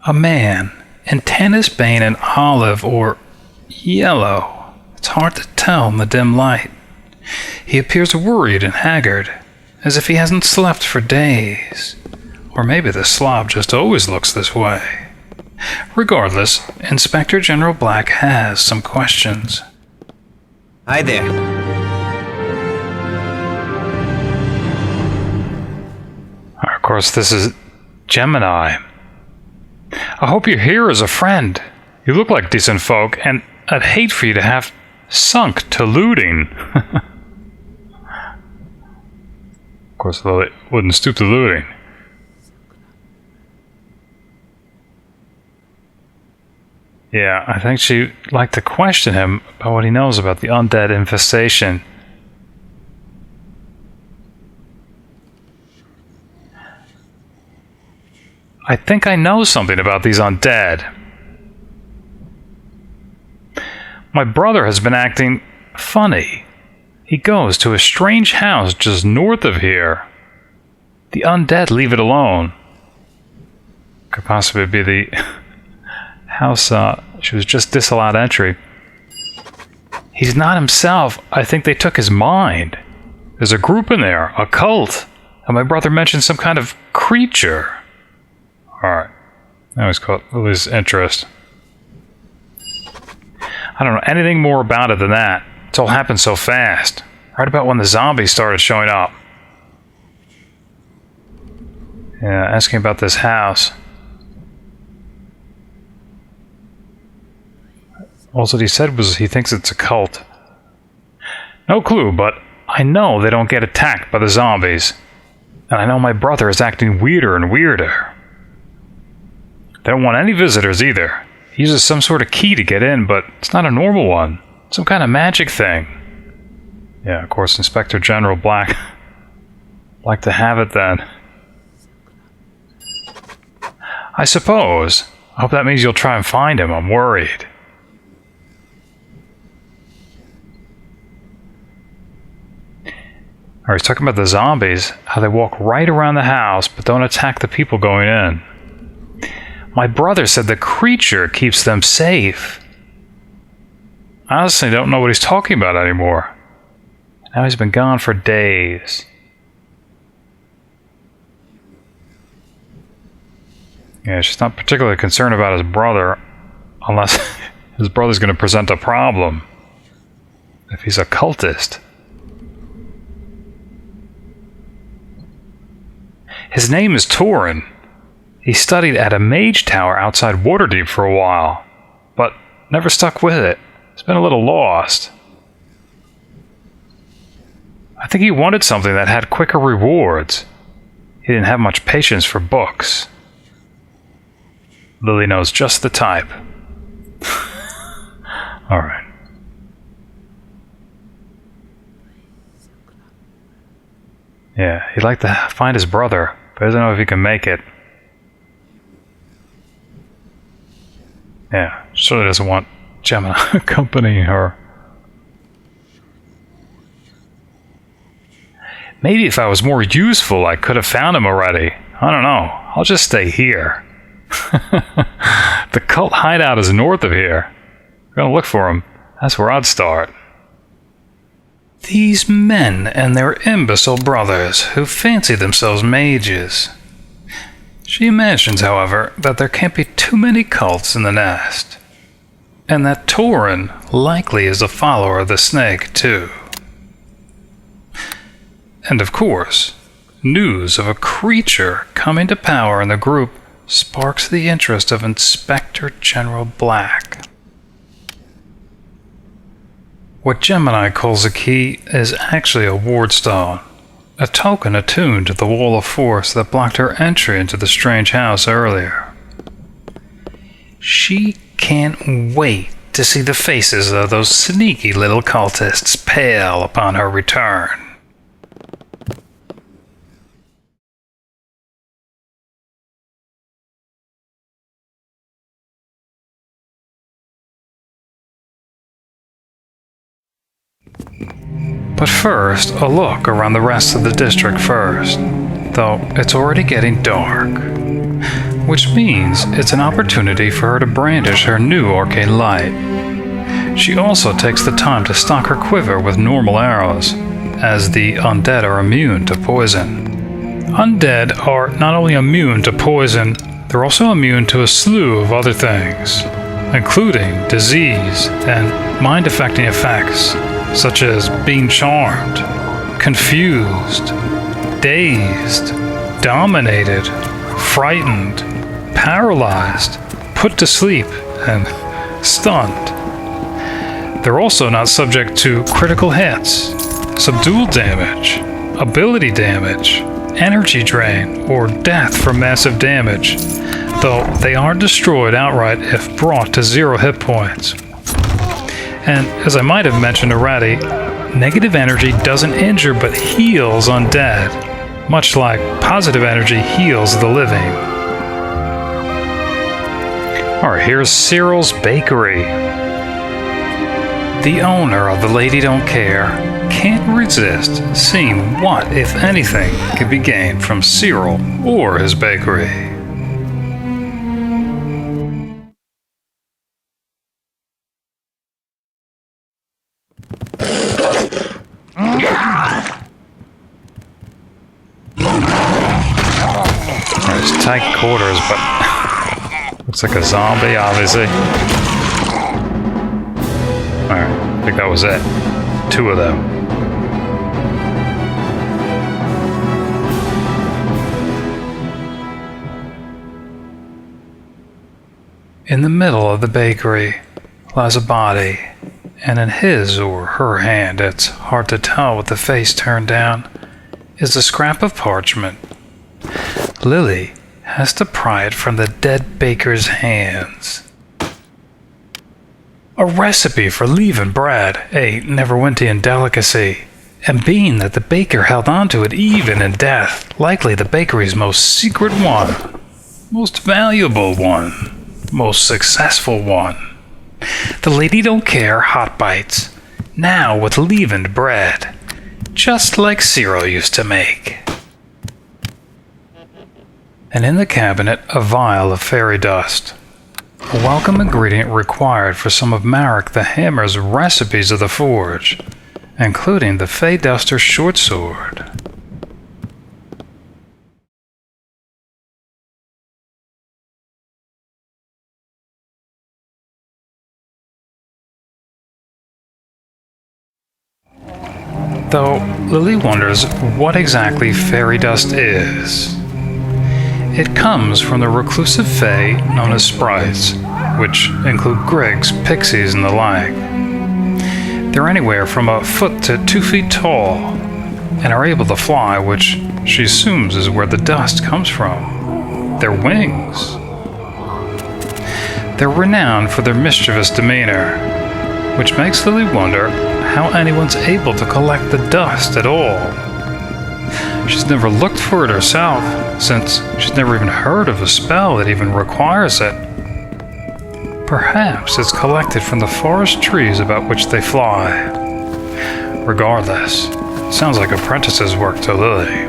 A man in Tanith, Bane, and olive or yellow. It's hard to tell in the dim light. He appears worried and haggard, as if he hasn't slept for days. Or maybe the slob just always looks this way. Regardless, Inspector General Black has some questions. Hi there. Of course, this is Jemanie. I hope you're here as a friend. You look like decent folk, and I'd hate for you to have sunk to looting. Of course, Lilly wouldn't stoop to looting. Yeah, I think she'd like to question him about what he knows about the undead infestation. I think I know something about these undead. My brother has been acting funny. He goes to a strange house just north of here. The undead leave it alone. Could possibly be the house she was just disallowed entry. He's not himself. I think they took his mind. There's a group in there, a cult. And my brother mentioned some kind of creature. Alright. That was caught Lily's interest. I don't know anything more about it than that. It's all happened so fast. Right about when the zombies started showing up. Yeah, asking about this house. All that he said was he thinks it's a cult. No clue, but I know they don't get attacked by the zombies. And I know my brother is acting weirder and weirder. They don't want any visitors either. He uses some sort of key to get in, but it's not a normal one. Some kind of magic thing. Yeah, of course, Inspector General Black. Like to have it then. I suppose. I hope that means you'll try and find him. I'm worried. Alright, he's talking about the zombies. How they walk right around the house, but don't attack the people going in. My brother said the creature keeps them safe. I honestly don't know what he's talking about anymore. Now he's been gone for days. Yeah, she's not particularly concerned about his brother, unless his brother's going to present a problem. If he's a cultist. His name is Torin. He studied at a mage tower outside Waterdeep for a while, but never stuck with it. He's been a little lost. I think he wanted something that had quicker rewards. He didn't have much patience for books. Lilly knows just the type. Alright. Yeah, he'd like to find his brother, but doesn't know if he can make it. Yeah, surely doesn't want Jemanie accompanying her. Maybe if I was more useful, I could have found him already. I don't know. I'll just stay here. The cult hideout is north of here. We're gonna look for him. That's where I'd start. These men and their imbecile brothers who fancy themselves mages. She imagines, however, that there can't be too many cults in the nest, and that Torin likely is a follower of the snake, too. And of course, news of a creature coming to power in the group sparks the interest of Inspector General Black. What Jemanie calls a key is actually a wardstone. A token attuned to the wall of force that blocked her entry into the strange house earlier. She can't wait to see the faces of those sneaky little cultists pale upon her return. But first, a look around the rest of the district first, though it's already getting dark. which means it's an opportunity for her to brandish her new arcane light. She also takes the time to stock her quiver with normal arrows, as the undead are immune to poison. Undead are not only immune to poison, they're also immune to a slew of other things, including disease and mind-affecting effects, such as being charmed, confused, dazed, dominated, frightened, paralyzed, put to sleep, and stunned. They're also not subject to critical hits, subdual damage, ability damage, energy drain, or death from massive damage, though they are destroyed outright if brought to 0 hit points. And as I might have mentioned already, negative energy doesn't injure but heals undead, much like positive energy heals the living. Alright, here's Siril's Bakery. The owner of the Lady Don't Care can't resist seeing what, if anything, can be gained from Siril or his bakery. There's tight quarters, but looks like a zombie, obviously. Alright, I think that was it. 2 of them. In the middle of the bakery lies a body, and in his or her hand, it's hard to tell with the face turned down, is a scrap of parchment. Lilly has to pry it from the dead baker's hands. A recipe for Leaven bread, a Neverwinter delicacy, and being that the baker held on to it even in death, likely the bakery's most secret one, most valuable one, most successful one. The Lady Don't Care hot bites, now with leavened bread, just like Siril used to make. And in the cabinet, a vial of fairy dust. A welcome ingredient required for some of Marrok the Hammer's recipes of the forge, including the Feyduster short sword. Though Lilly wonders what exactly fairy dust is. It comes from the reclusive fae known as sprites, which include grigs, pixies, and the like. They're anywhere from a foot to 2 feet tall, and are able to fly, which she assumes is where the dust comes from. Their wings. They're renowned for their mischievous demeanor, which makes Lilly wonder how anyone's able to collect the dust at all. She's never looked for it herself, since she's never even heard of a spell that even requires it. Perhaps it's collected from the forest trees about which they fly. Regardless, it sounds like apprentice's work to Lilly.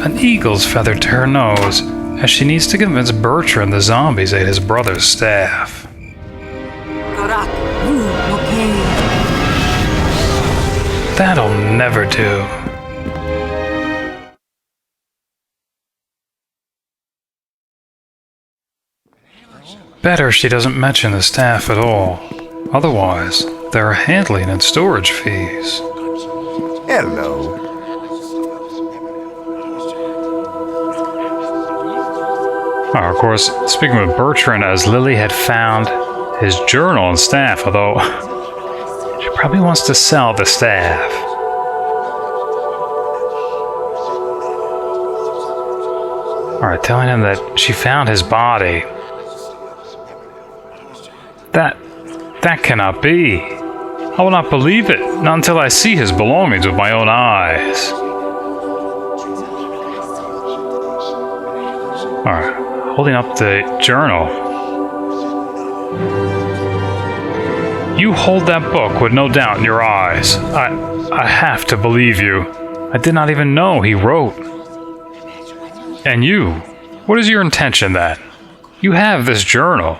An eagle's feather to her nose, as she needs to convince Bertrand the zombies ate his brother's staff. That'll never do. Better she doesn't mention the staff at all. Otherwise, there are handling and storage fees. Hello. Of course, speaking with Bertrand, as Lilly had found his journal and staff, although she probably wants to sell the staff. Alright, telling him that she found his body. That cannot be. I will not believe it, not until I see his belongings with my own eyes. Alright, holding up the journal. You hold that book with no doubt in your eyes. I have to believe you. I did not even know he wrote. And you? What is your intention then? You have this journal.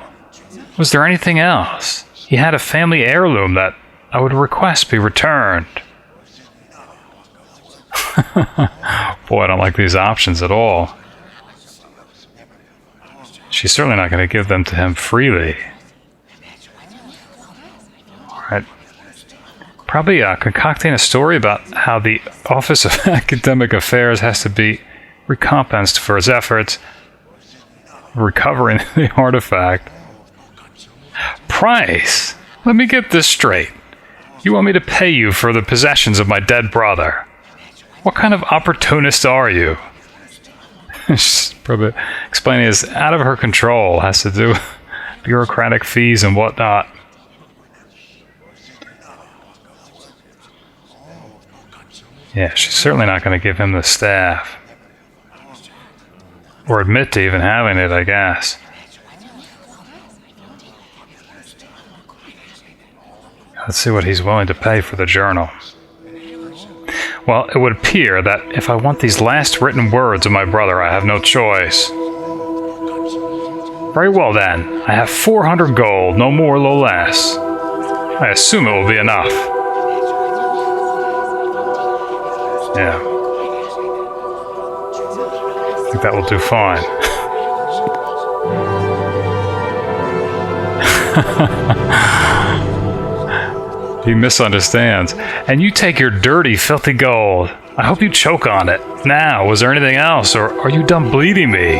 Was there anything else? He had a family heirloom that I would request be returned. Boy, I don't like these options at all. She's certainly not going to give them to him freely. Alright. Probably concocting a story about how the Office of Academic Affairs has to be recompensed for his efforts recovering the artifact. Price! Let me get this straight. You want me to pay you for the possessions of my dead brother? What kind of opportunist are you? She's probably explaining it's out of her control. Has to do with bureaucratic fees and whatnot. Yeah, she's certainly not going to give him the staff. Or admit to even having it, I guess. Let's see what he's willing to pay for the journal. Well, it would appear that if I want these last written words of my brother, I have no choice. Very well then. I have 400 gold, no more, no less. I assume it will be enough. Yeah. I think that will do fine. He misunderstands. And you take your dirty, filthy gold. I hope you choke on it. Now, was there anything else, or are you done bleeding me?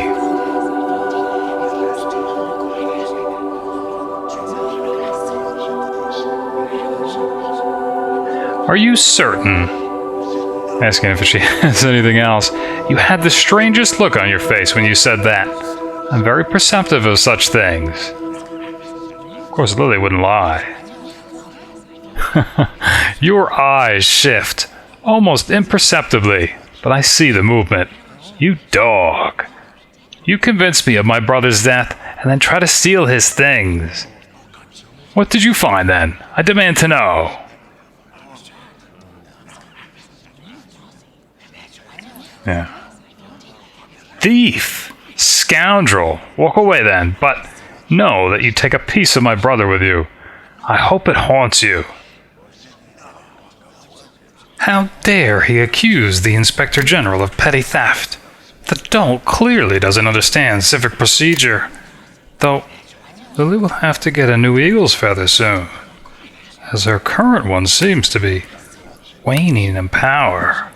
Are you certain? Asking if she has anything else. You had the strangest look on your face when you said that. I'm very perceptive of such things. Of course, Lilly wouldn't lie. Your eyes shift, almost imperceptibly, but I see the movement. You dog. You convinced me of my brother's death, and then try to steal his things. What did you find then? I demand to know. Yeah. Thief! Scoundrel! Walk away then, but know that you take a piece of my brother with you. I hope it haunts you. How dare he accuse the Inspector General of petty theft? The dolt clearly doesn't understand civic procedure. Though, Lilly will have to get a new eagle's feather soon, as her current one seems to be waning in power.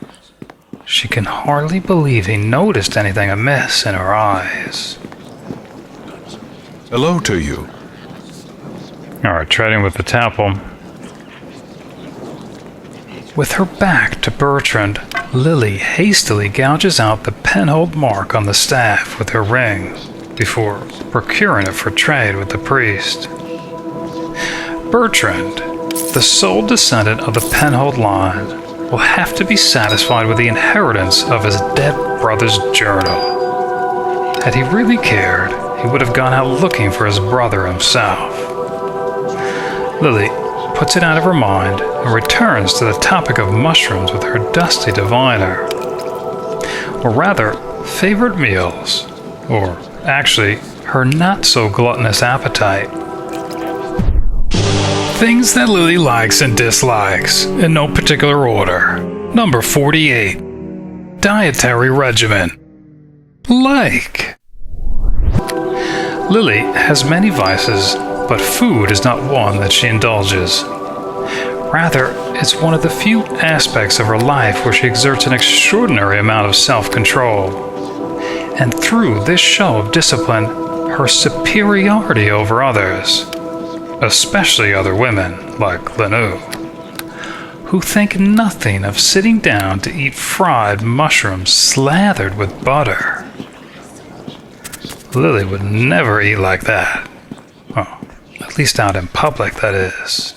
She can hardly believe he noticed anything amiss in her eyes. Hello to you. Alright, trading with the Temple. With her back to Bertrand, Lilly hastily gouges out the Penhold mark on the staff with her ring before procuring it for trade with the priest. Bertrand, the sole descendant of the Penhold line, will have to be satisfied with the inheritance of his dead brother's journal. Had he really cared, he would have gone out looking for his brother himself. Lilly puts it out of her mind and returns to the topic of mushrooms with her dusty diviner. Or rather, favorite meals, or actually, her not-so-gluttonous appetite. Things that Lilly likes and dislikes, in no particular order. Number 48. Dietary regimen. Like. Lilly has many vices, but food is not one that she indulges. Rather, it's one of the few aspects of her life where she exerts an extraordinary amount of self-control. And through this show of discipline, her superiority over others, especially other women like Linu, who think nothing of sitting down to eat fried mushrooms slathered with butter. Lilly would never eat like that. Well, at least out in public, that is.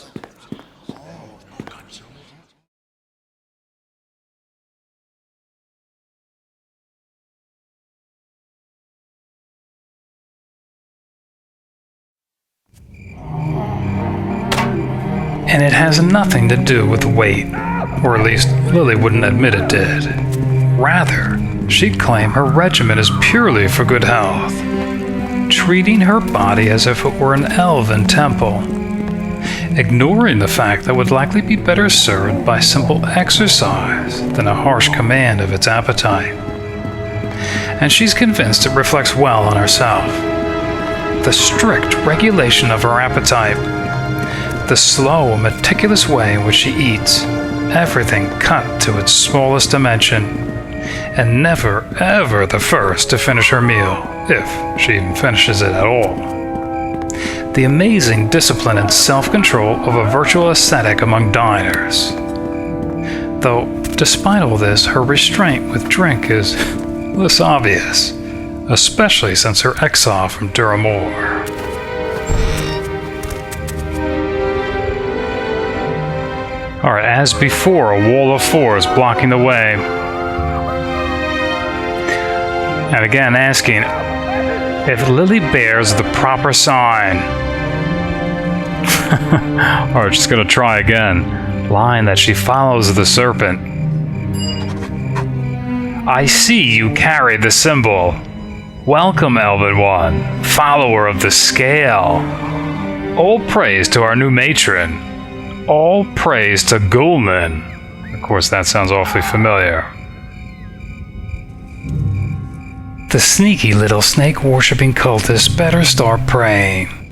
And it has nothing to do with weight, or at least Lilly wouldn't admit it did. Rather, she'd claim her regimen is purely for good health, treating her body as if it were an elven temple, ignoring the fact that it would likely be better served by simple exercise than a harsh command of its appetite. And she's convinced it reflects well on herself. The strict regulation of her appetite, the slow and meticulous way in which she eats, everything cut to its smallest dimension, and never ever the first to finish her meal, if she even finishes it at all. The amazing discipline and self-control of a virtual ascetic among diners. Though, despite all this, her restraint with drink is less obvious, especially since her exile from Duramore. Alright, as before, a wall of fours blocking the way. And again asking if Lilly bears the proper sign. Alright, just gonna try again. Line that she follows the serpent. I see you carry the symbol. Welcome, Elven One, follower of the scale. All praise to our new matron. All praise to Gulman. Of course, that sounds awfully familiar. The sneaky little snake-worshipping cultists better start praying.